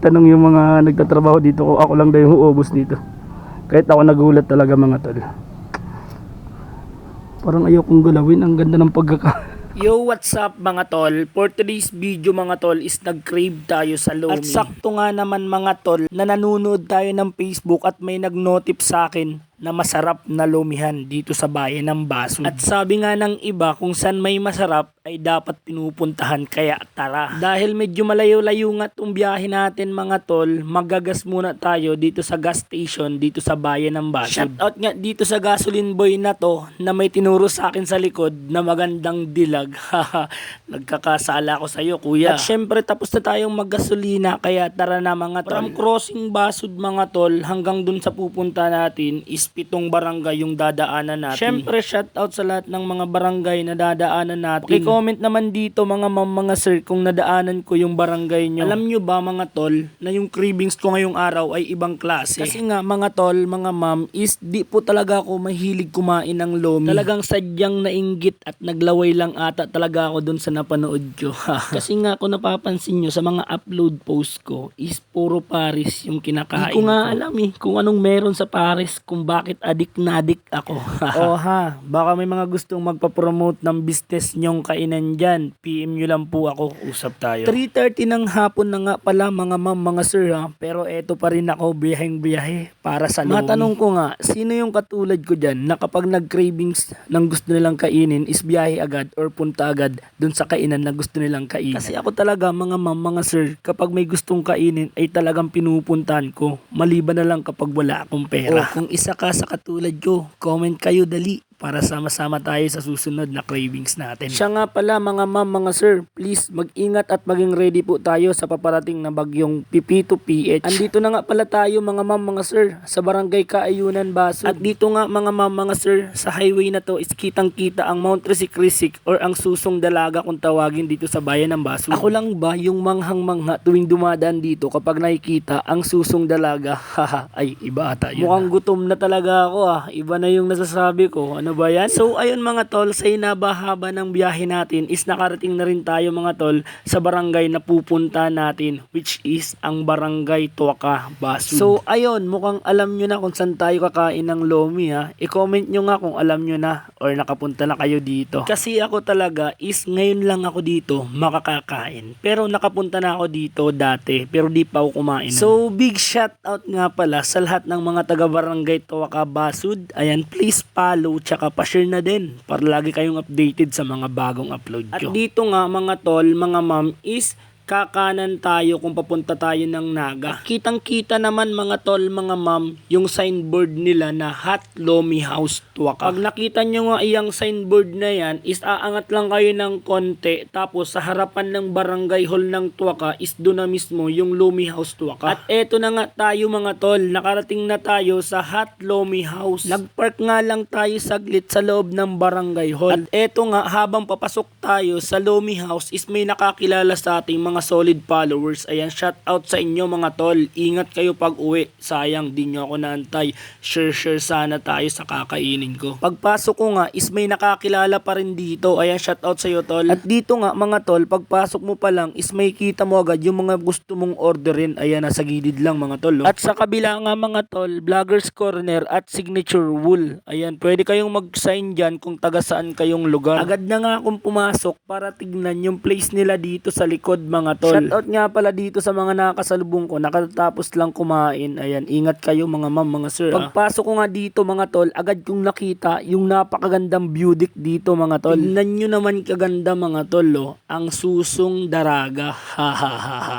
Tanong yung mga nagtatrabaho dito kung ako lang daw yung uubos dito. Kahit ako nagulat talaga mga tol. Parang ayokong galawin, ang ganda ng pagkaka. Yo, what's up mga tol? For today's video mga tol is nag-crave tayo sa Lomi. At sakto nga naman mga tol na nanonood tayo ng Facebook at may nag-notif sa akin na masarap na lumihan dito sa bayan ng Basud. At sabi nga ng iba kung saan may masarap ay dapat pinupuntahan, kaya tara. Dahil medyo malayo-layo nga itong biyahe natin mga tol, magagas muna tayo dito sa gas station dito sa bayan ng Basud. Shoutout nga dito sa gasoline boy na to na may tinuro sa akin sa likod na magandang dilag. Nagkakasala ko sa iyo kuya. At syempre tapos na tayong maggasolina, kaya tara na mga tol. From crossing Basud mga tol hanggang dun sa pupunta natin is 7 barangay yung dadaanan natin. Syempre shoutout sa lahat ng mga barangay na dadaanan natin. Comment naman dito mga sir kung nadaanan ko yung barangay nyo. Alam nyo ba mga tol na yung cravings ko ngayong araw ay ibang klase. Kasi nga mga tol, mga ma'am is di po talaga ako mahilig kumain ng lomi. Talagang sadyang nainggit at naglaway lang ata talaga ako dun sa napanood ko. Kasi nga kung napapansin nyo sa mga upload post ko is puro Paris yung kinakain. Di ko nga alam kung anong meron sa Paris, kung bakit adik na adik ako. O ha, baka may mga gustong magpa-promote ng business nyong kainan dyan. PM nyo lang po ako, usap tayo. 3:30 ng hapon na nga pala mga ma'am, mga sir ha. Pero eto pa rin ako, biyaheng-biyahe para sa Lomi. Matanong ko nga, sino yung katulad ko dyan na kapag nag-cravings ng gusto nilang kainin is biyahe agad or punta agad dun sa kainan na gusto nilang kainin? Kasi ako talaga mga ma'am, mga sir, kapag may gustong kainin ay talagang pinupuntahan ko. Maliban na lang kapag wala akong pera. O kung isa ka sa katulad ko, comment kayo dali para sama-sama tayo sa susunod na cravings natin. Siya nga pala mga ma'am, mga sir, please mag-ingat at maging ready po tayo sa paparating na bagyong Pipito PH. Andito na nga pala tayo mga ma'am, mga sir, sa barangay Kaayunan, Basud. At dito nga mga ma'am, mga sir, sa highway na to is kitang-kita ang Mount Risik-Risik or ang Susong Dalaga kung tawagin dito sa bayan ng Basud. Ako lang ba yung manghang-mangha tuwing dumadaan dito kapag nakikita ang Susong Dalaga? Haha, ay iba ata yun. Mukhang gutom na talaga ako iba na yung nasasabi ko. Ano ba yan? So ayun mga tol, sa inabahaba ng biyahe natin is nakarating na rin tayo mga tol sa barangay na pupunta natin, which is ang barangay Tuaka, Basud. So ayun, mukhang alam nyo na kung saan tayo kakain ng Lomi I-comment nyo nga kung alam nyo na or nakapunta na kayo dito. Kasi ako talaga is ngayon lang ako dito makakakain. Pero nakapunta na ako dito dati pero di pa ako kumain. So big shout out nga pala sa lahat ng mga taga barangay Tuaka, Basud. Ayan, please follow tsaka pa-share na din para lagi kayong updated sa mga bagong upload ko. At dito nga mga tol, mga ma'am is kakanan tayo kung papunta tayo ng Naga. Kitang-kita naman mga tol, mga ma'am, yung signboard nila na Hot Lomi House Tuaka. Pag nakita nyo nga iyang signboard na yan, is aangat lang kayo ng konti, tapos sa harapan ng barangay hall ng Tuaka is doon na mismo yung Lomi House Tuaka. At eto na nga tayo mga tol, nakarating na tayo sa Hot Lomi House. Nagpark nga lang tayo saglit sa loob ng barangay hall. At eto nga, habang papasok tayo sa Lomi House is may nakakilala sa ating mga solid followers. Ayan, shout out sa inyo mga tol. Ingat kayo pag uwi. Sayang, di nyo ako naantay. Share sana tayo sa kakainin ko. Pagpasok ko nga, is may nakakilala pa rin dito. Ayan, shout out sa iyo tol. At dito nga mga tol, pagpasok mo pa lang, is may kita mo agad yung mga gusto mong orderin. Ayan, nasa gilid lang mga tol. At sa kabila nga mga tol, Vloggers Corner at Signature Wool. Ayan, pwede kayong mag-sign dyan kung taga saan kayong lugar. Agad na nga akong pumasok para tignan yung place nila dito sa likod mga tol. Shoutout nga pala dito sa mga nakasalubong ko, nakatapos lang kumain. Ayan, ingat kayo mga ma'am, mga sir. Pagpasok ko nga dito mga tol, agad kong nakita yung napakagandang view deck dito mga tol. Tingnan nyo naman kaganda mga tol, ang Susong Dalaga. Ha ha ha ha.